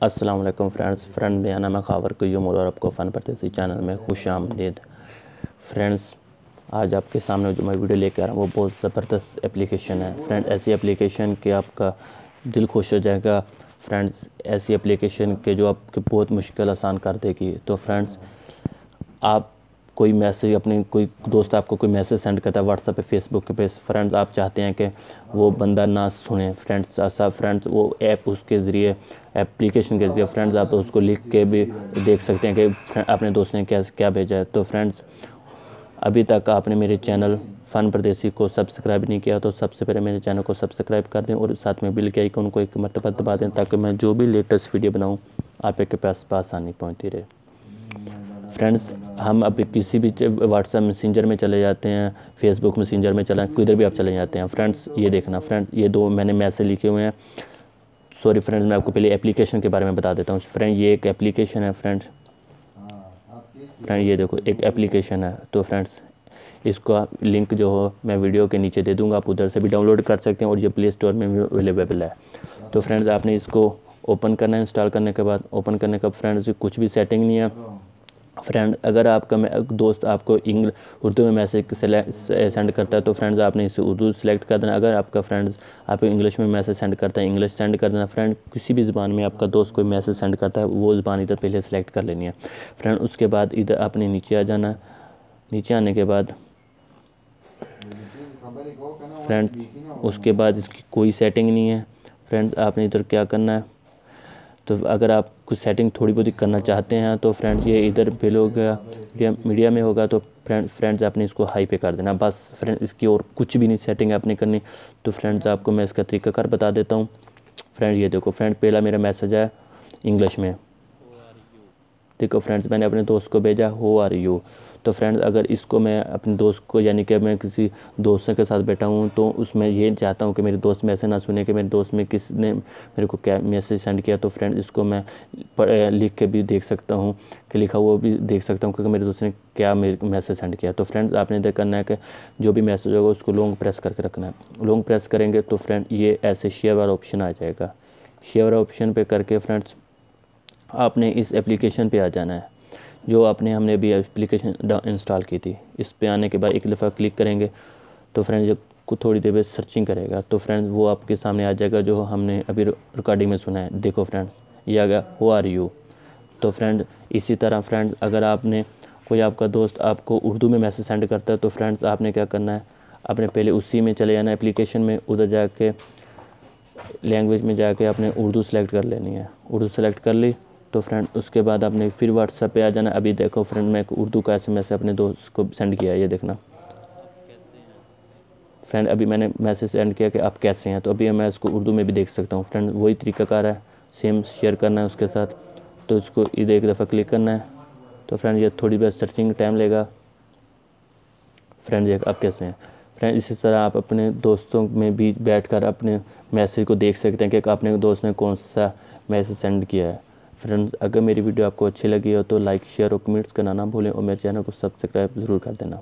अस्सलाम वालेकुम फ्रेंड मेरा नाम है खावर क्यूम और आपको फ़न परदेसी चैनल में खुश आमदीद। फ्रेंड्स, आज आपके सामने जो मैं वीडियो लेकर आ रहा हूँ वो बहुत ज़बरदस्त एप्लीकेशन है। फ्रेंड, ऐसी एप्लीकेशन कि आपका दिल खुश हो जाएगा। फ्रेंड्स, ऐसी एप्लीकेशन के जो आपकी बहुत मुश्किल आसान कर देगी। तो फ्रेंड्स, आप कोई मैसेज अपने कोई दोस्त आपको कोई मैसेज सेंड करता है व्हाट्सएप पे, फेसबुक पे, फ्रेंड्स आप चाहते हैं कि वो बंदा ना सुने फ्रेंड्स, ऐसा फ्रेंड्स वो ऐप उसके ज़रिए एप्लीकेशन के ज़रिए फ्रेंड्स आप उसको लिख के भी देख सकते हैं कि अपने दोस्त ने क्या भेजा है। तो फ्रेंड्स, अभी तक आपने मेरे चैनल फ़न परदेसी को सब्सक्राइब नहीं किया तो सबसे पहले मेरे चैनल को सब्सक्राइब कर दें और साथ में बिल के आइकन को एक मरतबा दबा दें ताकि मैं जो भी लेटेस्ट वीडियो बनाऊँ आपके पास आसानी पहुँचती रहे। फ्रेंड्स, हम अभी किसी भी व्हाट्सएप मैसेंजर में चले जाते हैं, फेसबुक मैसेंजर में चला किधर भी आप चले जाते हैं। फ्रेंड्स, ये देखना फ्रेंड्स, ये दो मैंने मैसेज लिखे हुए हैं। सॉरी फ्रेंड्स, मैं आपको पहले एप्लीकेशन के बारे में बता देता हूँ। फ्रेंड, ये एक एप्लीकेशन है। फ्रेंड, ये देखो एक एप्लीकेशन है। तो फ्रेंड्स, इसका लिंक जो हो मैं वीडियो के नीचे दे दूँगा, आप उधर से भी डाउनलोड कर सकते हैं और ये प्ले स्टोर में भी अवेलेबल है। तो फ्रेंड्स, आपने इसको ओपन करना है। इंस्टॉल करने के बाद ओपन करने का फ्रेंड्स कुछ भी सेटिंग नहीं है। फ्रेंड, अगर आपका दोस्त आपको उर्दू में मैसेज सेंड करता है तो फ्रेंड्स आपने इसे उर्दू सेलेक्ट कर देना। अगर आपका फ्रेंड्स आपको इंग्लिश में मैसेज सेंड करता है, इंग्लिश सेंड कर देना। फ्रेंड, किसी भी ज़बान में आपका दोस्त कोई मैसेज सेंड करता है वो ज़बान इधर पहले सेलेक्ट कर लेनी है। फ्रेंड, उसके बाद इधर आपने नीचे आ जाना। नीचे आने के बाद फ्रेंड उसके बाद इसकी कोई सेटिंग नहीं है। फ्रेंड्स, आपने इधर क्या करना है, तो अगर आप कुछ सेटिंग थोड़ी बहुत करना चाहते हैं तो फ्रेंड्स ये इधर बिल हो गया, मीडिया में होगा तो फ्रेंड्स आपने इसको हाई पे कर देना बस। फ्रेंड्स, इसकी और कुछ भी नहीं सेटिंग आपने करनी। तो फ्रेंड्स, आपको मैं इसका तरीकाकार बता देता हूँ। फ्रेंड, ये देखो फ्रेंड, पहला मेरा मैसेज है इंग्लिश में। देखो फ्रेंड्स, मैंने अपने दोस्त को भेजा हाउ आर यू। तो फ्रेंड्स, अगर इसको मैं अपने दोस्त को यानी कि मैं किसी दोस्त के साथ बैठा हूँ तो उसमें ये चाहता हूँ कि मेरे दोस्त में ऐसे ना सुने कि मेरे दोस्त में किसने मेरे को क्या मैसेज सेंड किया। तो फ्रेंड्स, इसको मैं लिख के भी देख सकता हूँ कि लिखा हुआ भी देख सकता हूँ कि मेरे दोस्त ने क्या मेरे मैसेज सेंड किया। तो फ्रेंड्स, आपने इधर करना है कि जो भी मैसेज होगा उसको लॉन्ग प्रेस करके रखना है। लॉन्ग प्रेस करेंगे तो फ्रेंड ये ऐसे शेयर वाला ऑप्शन आ जाएगा। शेयर वाला ऑप्शन पे करके फ्रेंड्स आपने इस एप्लीकेशन पे आ जाना है जो हमने अभी एप्लीकेशन इंस्टॉल की थी। इस पे आने के बाद एक दफ़ा क्लिक करेंगे तो फ्रेंड्स जब कुछ थोड़ी देर में सर्चिंग करेगा तो फ्रेंड्स वो आपके सामने आ जाएगा जो हमने अभी रिकॉर्डिंग में सुना है। देखो फ्रेंड्स, ये आ गया हाउ आर यू। तो फ्रेंड इसी तरह फ्रेंड्स, अगर आपने कोई आपका दोस्त आपको उर्दू में मैसेज सेंड करता है तो फ्रेंड्स आपने क्या करना है, आपने पहले उसी में चले जाना एप्लीकेशन में, उधर जाके लैंग्वेज में जाके आपने उर्दू सेलेक्ट कर लेनी है। उर्दू सेलेक्ट कर ली तो फ्रेंड उसके बाद आपने फिर व्हाट्सएप पे आ जाना। अभी देखो फ्रेंड, मैं उर्दू का SMS अपने दोस्त को सेंड किया है, ये देखना फ्रेंड, अभी मैंने मैसेज सेंड किया कि आप कैसे हैं। तो अभी मैं इसको उर्दू में भी देख सकता हूँ। फ्रेंड, वही तरीकाकार है, सेम शेयर करना है उसके साथ। तो इसको इधर एक दफ़ा क्लिक करना है तो फ्रेंड ये थोड़ी बहुत सर्चिंग टाइम लेगा। फ्रेंड, ये आप कैसे हैं। फ्रेंड, इसी तरह आप अपने दोस्तों में भी बैठकर अपने मैसेज को देख सकते हैं कि अपने दोस्त ने कौन सा मैसेज सेंड किया है। फ्रेंड्स, अगर मेरी वीडियो आपको अच्छी लगी हो तो लाइक, शेयर और कमेंट्स करना ना भूलें और मेरे चैनल को सब्सक्राइब ज़रूर कर देना।